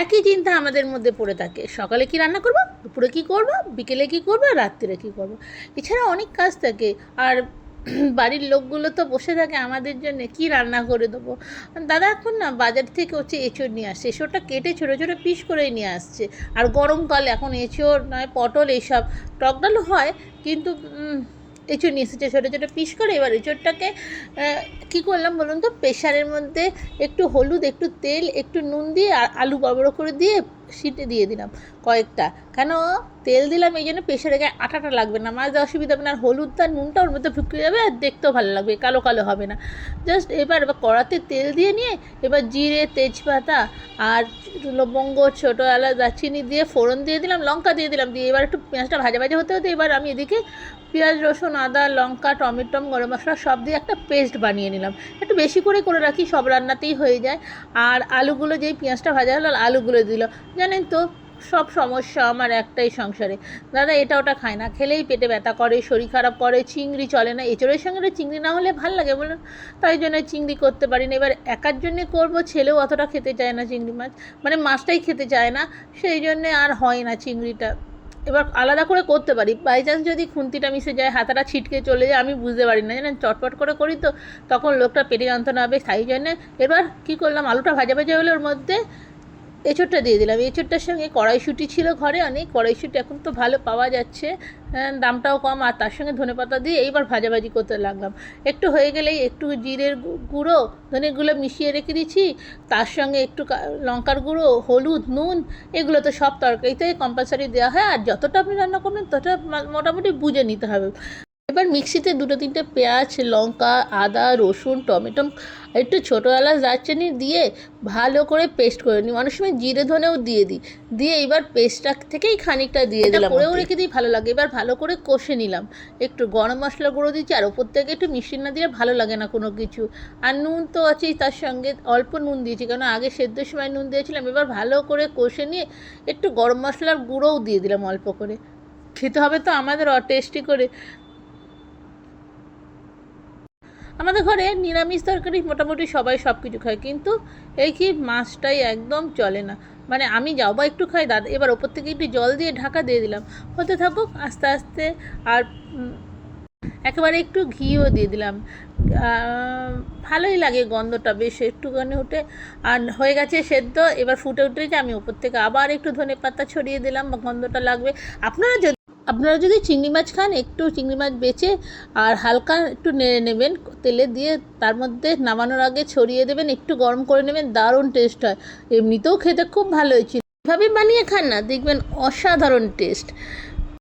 একই চিন্তা আমাদের মধ্যে পড়ে থাকে, সকালে কি রান্না করব, দুপুরে কি করব, বিকেলে কি করব, রাত্রিরে কি করব। এছাড়া অনেক কাজ থাকে। আর বাড়ির লোকগুলো তো বসে থাকে আমাদের জন্য কি রান্না করে দেবো। দাদা এখন না বাজার থেকে হচ্ছে এঁচোড় নিয়ে আসছে, এঁচোড়টা কেটে ছোটো ছোটো পিস করে নিয়ে আসছে। আর গরমকাল এখন এঁচোড় নয় পটল এইসব, টক ডালও হয়, কিন্তু এঁচোড় নিয়ে এসেছে ছোটো ছোটো পিস করে। এবার এঁচোড়টাকে কী করলাম বলুন তো, প্রেশারের মধ্যে একটু হলুদ, একটু তেল, একটু নুন দিয়ে আর আলু বড় বড় করে দিয়ে সিটি দিয়ে দিলাম কয়েকটা। কেন তেল দিলাম এই জন্য প্রেশারে গায়ে আটাটা লাগবে না, মাছ দেওয়া অসুবিধা হবে না। আর হলুদটা নুনটা ওর মধ্যে ঢুকে যাবে আর দেখতেও ভালো লাগবে, কালো কালো হবে না। জাস্ট এবার কড়াতে তেল দিয়ে নিয়ে এবার জিরে, তেজপাতা আর লবঙ্গ, ছোটো এলাচ, দারচিনি দিয়ে ফোড়ন দিয়ে দিলাম, লঙ্কা দিয়ে দিলাম, দিয়ে এবার একটু পেঁয়াজটা ভাজা ভাজা হতে হতে এবার আমি এদিকে পেঁয়াজ, রসুন, আদা, লঙ্কা, টমেটো, গরম মশলা সব দিয়ে একটা পেস্ট বানিয়ে নিলাম। একটু বেশি করে রাখি, সব রান্নাতেই হয়ে যায়। আর আলুগুলো যেই পেঁয়াজটা ভাজা হলো আলুগুলো দিল। জানেন তো সব সমস্যা আমার একটাই সংসারে, দাদা এটা ওটা খায় না, খেলেই পেটে ব্যথা করে, শরীর খারাপ করে, চিংড়ি চলে না। এঁচোড়ের সঙ্গে চিংড়ি না হলে ভাল লাগে বলুন, তাই জন্য চিংড়ি করতে পারি না। এবার একার জন্যে করবো, ছেলেও অতটা খেতে চায় না চিংড়ি মাছ, মানে মাছটাই খেতে চায় না, সেই জন্যে আর হয় না চিংড়িটা। এবার আলাদা করে করতে পারি, বাই চান্স যদি খুন্তিটা মিশে যায়, হাতাটা ছিটকে চলে যায়, আমি বুঝতে পারি না, জানেন চটপট করে করি তো, তখন লোকটা পেটে যন্ত্রণা হবে, তাই জন্যে এবার কী করলাম, আলুটা ভাজা ভাজা হলে ওর মধ্যে এঁচোড়টা দিয়ে দিলাম। এঁচোড়টার সঙ্গে কড়াইশুঁটি ছিল ঘরে অনেক, কড়াইশুঁটি এখন তো ভালো পাওয়া যাচ্ছে, দামটাও কম, আর তার সঙ্গে ধনেপাতা দিয়ে এইবার ভাজাভাজি করতে লাগলাম। একটু হয়ে গেলেই একটু জিরের গুঁড়ো, ধনের গুঁড়ো মিশিয়ে রেখে দিচ্ছি, তার সঙ্গে একটু লঙ্কার গুঁড়ো, হলুদ, নুন, এগুলো তো সব তরকারিতে কম্পালসারি দেওয়া হয়, আর যতটা আপনি রান্না করবেন ততটা মোটামুটি বুঝে নিতে হবে। এবার মিক্সিতে দুটো তিনটে পেঁয়াজ, লঙ্কা, আদা, রসুন, টমেটো, একটু ছোটো এলাচ, দারচিনি দিয়ে ভালো করে পেস্ট করে নিই। অনেক সময় জিরে ধনেও দিয়ে দিই, দিয়ে এবার পেস্টটা থেকেই খানিকটা দিয়ে দিলাম, করেও রেখে দিই, ভালো লাগে। এবার ভালো করে কষে নিলাম, একটু গরম মশলা গুঁড়ো দিচ্ছি, আর ওপর থেকে একটু মিষ্টি না দিয়ে ভালো লাগে না কোনো কিছু। আর নুন তো আছেই, তার সঙ্গে অল্প নুন দিয়েছি, কারণ আগে সেদ্ধর সময় নুন দিয়েছিলাম। এবার ভালো করে কষে নিয়ে একটু গরম মশলার গুঁড়োও দিয়ে দিলাম অল্প করে। খেতে হবে তো আমাদের টেস্টি করে। আমাদের ঘরে নিরামিষ তরকারি মোটামুটি সবাই সব কিছু খায়, কিন্তু এই কি মাছটাই একদম চলে না। মানে আমি যাও বা একটু খাই, দাদা এবার ওপর থেকে একটু জল দিয়ে ঢাকা দিয়ে দিলাম, হতে থাকুক আস্তে আস্তে। আর একেবারে একটু ঘিও দিয়ে দিলাম, ভালোই লাগে গন্ধটা বেশ একটুখানি উঠে। আর হয়ে গেছে সেদ্ধ, এবার ফুটে উঠেছে, আমি ওপর থেকে আবার একটু ধনেপাতা ছড়িয়ে দিলাম, গন্ধটা লাগবে। আপনারা যদি চিংড়ি মাছ খান, একটু চিংড়ি মাছ বেছে আর হালকা একটু নেড়ে নেবেন তেলে দিয়ে, তার মধ্যে নামানোর আগে ছড়িয়ে দেবেন, একটু গরম করে নেবেন, দারুণ টেস্ট হয়। এমনিতেও খেতে খুব ভালো হয়েছিল, এভাবে বানিয়ে খান না, দেখবেন অসাধারণ টেস্ট।